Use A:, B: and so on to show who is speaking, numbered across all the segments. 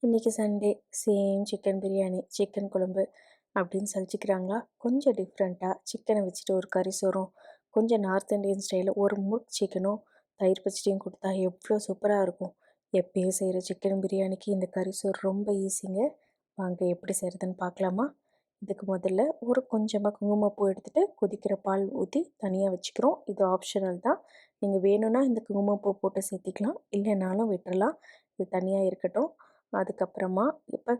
A: இன்றைக்கி Sunday same chicken biryani, chicken குழம்பு அப்படின்னு சலிச்சிக்கிறாங்களா? கொஞ்சம் டிஃப்ரெண்ட்டாக சிக்கனை வச்சுட்டு ஒரு கறி சோறும், கொஞ்சம் நார்த் இந்தியன் ஸ்டைலில் ஒரு முர்க் சிக்கனும் தயிர் பச்சடியும் கொடுத்தா எவ்வளோ சூப்பராக இருக்கும். எப்பயும் செய்கிற சிக்கன் பிரியாணிக்கு இந்த கறி சோறு ரொம்ப ஈஸிங்க. வாங்க எப்படி செய்கிறதுன்னு பார்க்கலாமா? இதுக்கு முதல்ல ஒரு கொஞ்சமாக குங்குமப்பூ எடுத்துகிட்டு கொதிக்கிற பால் ஊற்றி தனியாக வச்சுக்கிறோம். இது ஆப்ஷனல் தான். நீங்கள் வேணும்னா இந்த குங்குமப்பூ போட்டு சேர்த்திக்கலாம், இல்லைனாலும் விட்டுறலாம். இது தனியாக இருக்கட்டும். அதுக்கப்புறமா இப்போ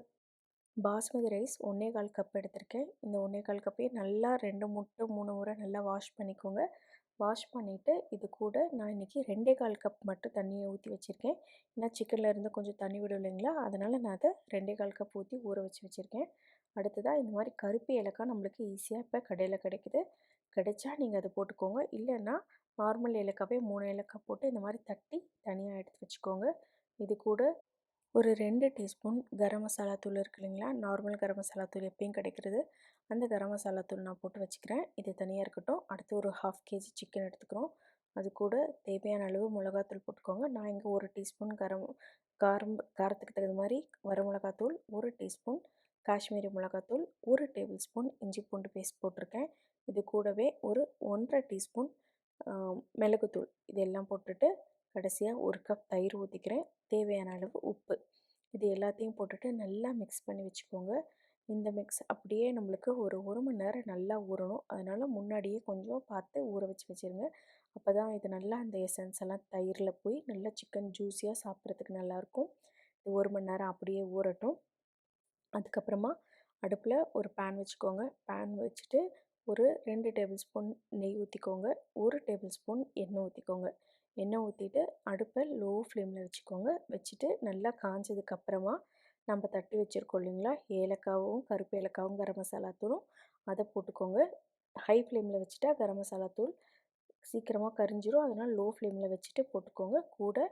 A: பாஸ்மதி ரைஸ் 1 1/4 கப் எடுத்திருக்கேன். இந்த 1 1/4 கப்பையும் நல்லா 2 முட்டை 3 முறை நல்லா வாஷ் பண்ணிக்கோங்க. வாஷ் பண்ணிவிட்டு இது கூட நான் இன்றைக்கி 2 1/4 கப் மட்டும் தண்ணியை ஊற்றி வச்சுருக்கேன். ஏன்னா சிக்கனில் இருந்து கொஞ்சம் தண்ணி விடும் இல்லைங்களா, அதனால் நான் அதை 2 1/4 கப் ஊற்றி ஊற வச்சு வச்சுருக்கேன். அடுத்ததாக இந்த மாதிரி கருப்பு ஏலக்காய் நம்மளுக்கு ஈஸியாக இப்போ கடையில் கிடைக்குது. கிடைச்சா நீங்கள் அதை போட்டுக்கோங்க. இல்லைன்னா நார்மல் ஏலக்காவே 3 ஏலக்காய் போட்டு இந்த மாதிரி தட்டி தனியாக எடுத்து வச்சுக்கோங்க. இது கூட ஒரு 2 டீஸ்பூன் கரம் மசாலா தூள் இருக்கு இல்லைங்களா, நார்மல் கரம் மசாலா தூள் எப்பயும் கிடைக்கிறது. அந்த கரம் மசாலா தூள் நான் போட்டு வச்சுக்கிறேன். இது தனியாக இருக்கட்டும். அடுத்து ஒரு 1/2 கேஜி சிக்கன் எடுத்துக்கிறோம். அது கூட தேவையான அளவு மிளகாத்தூள் போட்டுக்கோங்க. நான் இங்கே 1 டீஸ்பூன் காரத்துக்கு தகுந்த மாதிரி வரமிளகாத்தூள், 1 டீஸ்பூன் காஷ்மீரி மிளகாத்தூள், 1 டேபிள் ஸ்பூன் இஞ்சி பூண்டு பேஸ்ட் போட்டிருக்கேன். இது கூடவே ஒரு 1 1/2 டீஸ்பூன் மிளகுத்தூள் இதெல்லாம் போட்டுட்டு கடைசியாக 1 கப் தயிர் ஊற்றிக்கிறேன். தேவையான அளவு உப்பு. இது எல்லாத்தையும் போட்டுட்டு நல்லா மிக்ஸ் பண்ணி வச்சுக்கோங்க. இந்த மிக்ஸ் அப்படியே நம்மளுக்கு ஒரு 1 மணி நேரம் நல்லா ஊறணும். அதனால் முன்னாடியே கொஞ்சம் பார்த்து ஊற வச்சு வச்சுருங்க. அப்போ தான் இது நல்லா அந்த எசன்ஸ் எல்லாம் தயிரில் போய் நல்லா சிக்கன் ஜூஸியாக சாப்பிட்றதுக்கு நல்லாயிருக்கும். இது 1 மணி நேரம் அப்படியே ஊறட்டும். அதுக்கப்புறமா அடுப்பில் ஒரு பேன் வச்சுக்கோங்க. பேன் வச்சுட்டு ஒரு 2 டேபிள் ஸ்பூன் நெய் ஊற்றிக்கோங்க. 1 டேபிள் ஸ்பூன் எண்ணெய் ஊற்றிக்கோங்க. எண்ணெய் ஊற்றிட்டு அடுப்பை லோ ஃப்ளேமில் வச்சுக்கோங்க. வச்சுட்டு நல்லா காஞ்சதுக்கப்புறமா நம்ம தட்டி வச்சுருக்கோம் இல்லைங்களா, ஏலக்காவும் கருப்பு ஏலக்காவும் கரம் மசாலா தூளும் அதை போட்டுக்கோங்க. ஹை ஃப்ளேமில் வச்சுட்டா கரம் மசாலா தூள் சீக்கிரமாக கரிஞ்சிரும். அதனால் லோ ஃப்ளேமில் வச்சுட்டு போட்டுக்கோங்க. கூட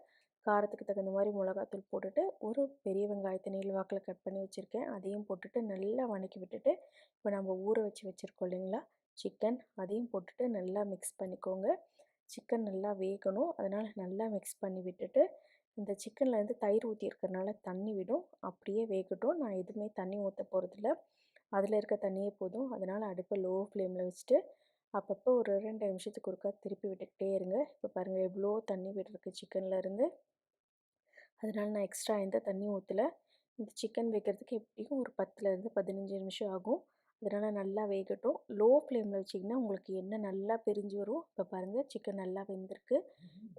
A: காரத்துக்கு தகுந்த மாதிரி மிளகாத்தூள் போட்டுட்டு ஒரு பெரிய வெங்காயத்தை நீள் வாக்கில் கட் பண்ணி வச்சுருக்கேன். அதையும் போட்டுட்டு நல்லா வதக்கி விட்டுட்டு இப்போ நம்ம ஊற வச்சுருக்கோம் இல்லைங்களா சிக்கன், அதையும் போட்டுட்டு நல்லா மிக்ஸ் பண்ணிக்கோங்க. சிக்கன் நல்லா வேகணும். அதனால் நல்லா மிக்ஸ் பண்ணி விட்டுட்டு இந்த சிக்கன்லேருந்து தயிர் ஊற்றி இருக்கிறனால தண்ணி விடும். அப்படியே வேகட்டும். நான் எதுவுமே தண்ணி ஊற்ற போகிறதில்ல, அதில் இருக்க தண்ணியே போதும். அதனால் அடுப்பை லோ ஃப்ளேமில் வச்சுட்டு அப்பப்போ ஒரு 2 நிமிஷத்துக்கு ஒருக்கா திருப்பி விட்டுக்கிட்டே இருங்க. இப்போ பாருங்கள் எவ்வளோ தண்ணி விட்டுருக்கு சிக்கன்லேருந்து. அதனால் நான் எக்ஸ்ட்ரா எந்த தண்ணியும் ஊற்றலை. இந்த சிக்கன் வேகிறதுக்கு எப்படியும் ஒரு 10லேருந்து 15 நிமிஷம் ஆகும். அதனால் நல்லா வேகட்டும். லோ ஃப்ளேமில் வச்சிங்கன்னா உங்களுக்கு எண்ணெய் நல்லா பிரிஞ்சு வரும். இப்போ பாருங்கள் சிக்கன் நல்லா வெந்திருக்கு.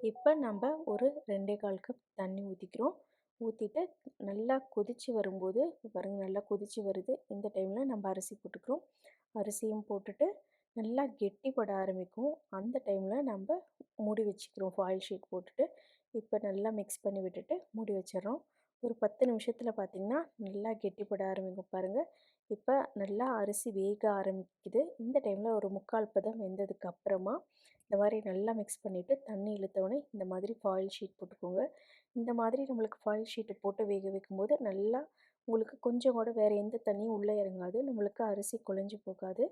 A: இப்போ நம்ம ஒரு 2 1/4 கப் தண்ணி ஊற்றிக்கிறோம். ஊற்றிட்டு நல்லா கொதித்து வரும்போது பாருங்கள் நல்லா கொதித்து வருது. இந்த டைமில் நம்ம அரிசி போட்டுக்கிறோம். அரிசியும் போட்டுட்டு நல்லா கெட்டிப்பட ஆரம்பிக்கும். அந்த டைமில் நம்ம மூடி வச்சுக்கிறோம் ஃபாயில் ஷீட் போட்டுட்டு. இப்போ நல்லா மிக்ஸ் பண்ணி விட்டுட்டு மூடி வச்சிடுறோம். ஒரு 10 நிமிஷத்தில் பார்த்திங்கன்னா நல்லா கெட்டிப்பட ஆரம்பிக்கும் பாருங்கள். இப்போ நல்லா அரிசி வேக ஆரம்பிக்குது. இந்த டைமில் ஒரு 3/4 பதம் வெந்ததுக்கு அப்புறமா இந்த மாதிரி நல்லா மிக்ஸ் பண்ணிவிட்டு தண்ணி இழுத்தோடனே இந்த மாதிரி ஃபாயில் ஷீட் போட்டுக்கோங்க. இந்த மாதிரி நம்மளுக்கு ஃபாயில் ஷீட்டு போட்டு வேக வைக்கும்போது நல்லா உங்களுக்கு கொஞ்சம் கூட வேறு எந்த தண்ணியும் உள்ளே இறங்காது. நம்மளுக்கு அரிசி குழஞ்சி போகாது.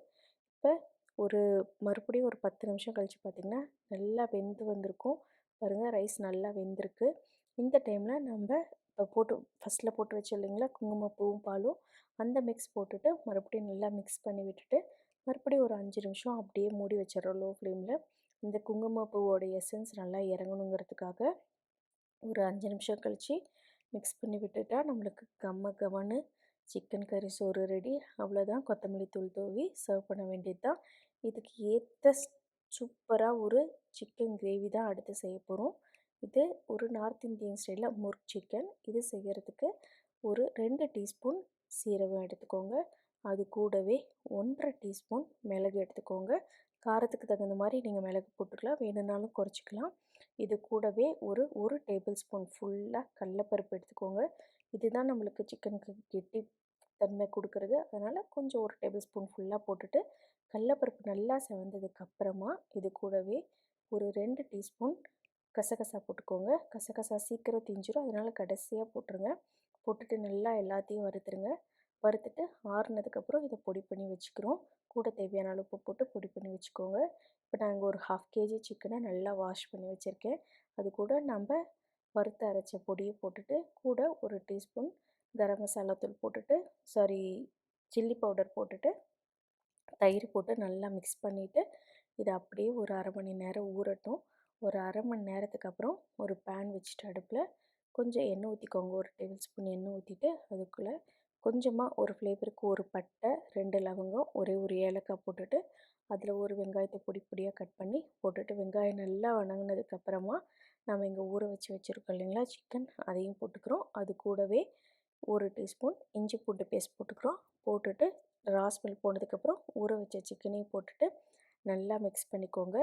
A: இப்போ ஒரு மறுபடியும் ஒரு 10 நிமிஷம் கழித்து பார்த்திங்கன்னா நல்லா வெந்து வந்திருக்கும். பாருங்கள் ரைஸ் நல்லா வெந்திருக்கு. இந்த டைமில் நம்ம இப்போ ஃபஸ்ட்டில் போட்டு வச்சோம் இல்லைங்களா குங்குமப்பூவும் பாலும், அந்த மிக்ஸ் போட்டுட்டு மறுபடியும் நல்லா மிக்ஸ் பண்ணி விட்டுட்டு மறுபடியும் ஒரு 5 நிமிஷம் அப்படியே மூடி வச்சிடுறோம் லோ ஃப்ளேமில். இந்த குங்குமப்பூவோட எசன்ஸ் நல்லா இறங்கணுங்கிறதுக்காக ஒரு 5 நிமிஷம் கழித்து மிக்ஸ் பண்ணி விட்டுட்டா நம்மளுக்கு கம்ம கமன்னு சிக்கன் கறி சோறு ரெடி. அவ்வளோதான். கொத்தமல்லி தூள் தூவி சர்வ் பண்ண வேண்டியது தான். இதுக்கு ஏற்ற சூப்பராக ஒரு சிக்கன் கிரேவி தான் அடுத்து செய்ய போகிறோம். இது ஒரு நார்த் இந்தியன் ஸ்டைலில் முர்க் சிக்கன். இது செய்கிறதுக்கு ஒரு 2 டீஸ்பூன் சீரகம் எடுத்துக்கோங்க. அது கூடவே 1 1/2 டீஸ்பூன் மிளகு எடுத்துக்கோங்க. காரத்துக்கு தகுந்த மாதிரி நீங்கள் மிளகு போட்டுக்கலாம், வேணும்னாலும் குறைச்சிக்கலாம். இது கூடவே ஒரு டேபிள் ஸ்பூன் ஃபுல்லாக கடலப்பருப்பு எடுத்துக்கோங்க. இதுதான் நம்மளுக்கு சிக்கனுக்கு கெட்டி தன்மை கொடுக்குறது. அதனால் கொஞ்சம் 1 டேபிள் ஸ்பூன் ஃபுல்லாக போட்டுட்டு கடலப்பருப்பு நல்லா செவந்ததுக்கப்புறமா இது கூடவே ஒரு 2 டீஸ்பூன் கசகசா போட்டுக்கோங்க. கசகசா சீக்கிரம் தீஞ்சிரும், அதனால் கடைசியாக போட்டுருங்க. போட்டுட்டு நல்லா எல்லாத்தையும் வறுத்துருங்க. வறுத்துட்டு ஆறுனதுக்கப்புறம் இதை பொடி பண்ணி வச்சுக்கிறோம். கூட தேவையான அளவு உப்பு போட்டு பொடி பண்ணி வச்சுக்கோங்க. இப்போ நான் இங்கே ஒரு 1/2 கேஜி சிக்கனை நல்லா வாஷ் பண்ணி வச்சுருக்கேன். அது கூட நம்ம வறுத்து அரைச்ச பொடியை போட்டுட்டு கூட ஒரு டீஸ்பூன் கரம் மசாலா தூள் போட்டுட்டு சாரி சில்லி பவுடர் போட்டுட்டு தயிர் போட்டு நல்லா மிக்ஸ் பண்ணிவிட்டு இதை அப்படியே ஒரு அரை மணி நேரம் ஊறட்டும். ஒரு அரை மணி நேரத்துக்கு அப்புறம் ஒரு பேன் வச்சுட்டு அடுப்பில் கொஞ்சம் எண்ணெய் ஊற்றிக்கோங்க. ஒரு டேபிள் ஸ்பூன் எண்ணெய் ஊற்றிட்டு அதுக்குள்ளே கொஞ்சமாக ஒரு ஃப்ளேவருக்கு ஒரு பட்டை, 2 லவங்கம், ஒரே ஒரு ஏலக்காய் போட்டுட்டு அதில் ஒரு வெங்காயத்தை பொடி பொடியாக கட் பண்ணி போட்டுட்டு வெங்காயம் நல்லா வணங்கினதுக்கப்புறமா நம்ம இங்கே ஊற வச்சுருக்கோம் இல்லைங்களா சிக்கன், அதையும் போட்டுக்கிறோம். அது கூடவே 1 டீஸ்பூன் இஞ்சி பூண்டு பேஸ்ட் போட்டுக்கிறோம். போட்டுட்டு ஸ்மெல் போனதுக்கப்புறம் ஊற வச்ச சிக்கனையும் போட்டுட்டு நல்லா மிக்ஸ் பண்ணிக்கோங்க.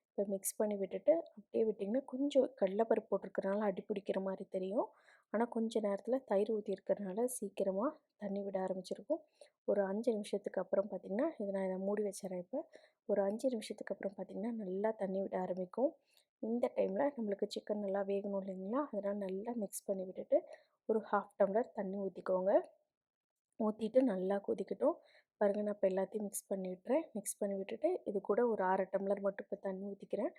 A: இப்போ மிக்ஸ் பண்ணி விட்டுட்டு அப்படியே விட்டிங்கன்னா கொஞ்சம் கடலைப்பருப்பு போட்டிருக்கறனால அடி பிடிக்கிற மாதிரி தெரியும். ஆனால் கொஞ்சம் நேரத்தில் தயிர் ஊற்றிருக்கிறதுனால சீக்கிரமாக தண்ணி விட ஆரம்பிச்சிருக்கும். ஒரு 5 நிமிஷத்துக்கு அப்புறம் பார்த்திங்கன்னா இதை மூடி வச்சிடறேன். இப்போ ஒரு 5 நிமிஷத்துக்கு அப்புறம் பார்த்திங்கன்னா நல்லா தண்ணி விட ஆரம்பிக்கும். இந்த டைமில் நம்மளுக்கு சிக்கன் நல்லா வேகணும் இல்லைங்களா, அதனால் நல்லா மிக்ஸ் பண்ணி விட்டுட்டு ஒரு 1/2 டம்ளர் தண்ணி ஊற்றிக்கோங்க. ஊற்றிட்டு நல்லா கொதிக்கட்டும். பாருங்கள், நான் இப்போ எல்லாத்தையும் மிக்ஸ் பண்ணி விட்டுறேன். மிக்ஸ் பண்ணி விட்டுட்டு இது கூட ஒரு 1/2 டம்ளர் மட்டும் இப்போ தண்ணி ஊற்றிக்கிறேன்.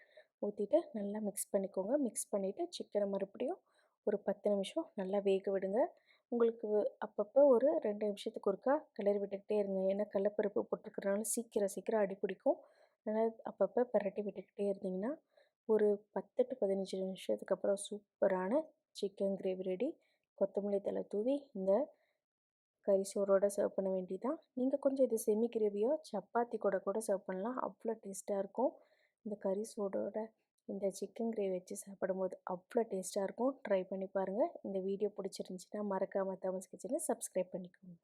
A: ஊற்றிட்டு நல்லா மிக்ஸ் பண்ணிக்கோங்க. மிக்ஸ் பண்ணிவிட்டு சிக்கனை மறுபடியும் ஒரு 10 நிமிஷம் நல்லா வேக விடுங்க. உங்களுக்கு அப்பப்போ ஒரு 2 நிமிஷத்துக்கு ஒருக்கா கிளறி விட்டுக்கிட்டே இருங்க. ஏன்னா கடலப்பருப்பு போட்டிருக்கறனால சீக்கிரம் அடி பிடிக்கும். அதனால் அப்பப்போ பிரட்டி விட்டுக்கிட்டே இருந்தீங்கன்னா ஒரு 10 டு 15 நிமிஷத்துக்கு அப்புறம் சூப்பரான சிக்கன் கிரேவி ரெடி. கொத்தமல்லி தழை தூவி இந்த கறி சோறோட சர்வ் பண்ண வேண்டியதான். நீங்கள் கொஞ்சம் இது செமி கிரேவியோ சப்பாத்தி கூட சர்வ் பண்ணலாம். அவ்வளோ டேஸ்ட்டாக இருக்கும். இந்த கறி சோறோட இந்த சிக்கன் கிரேவி வச்சு சாப்பிடும்போது அவ்வளோ டேஸ்ட்டாக இருக்கும். ட்ரை பண்ணி பாருங்கள். இந்த வீடியோ பிடிச்சிருந்துச்சின்னா மறக்காமல் தமஸ் கிச்சனை சப்ஸ்கிரைப் பண்ணிக்கோங்க.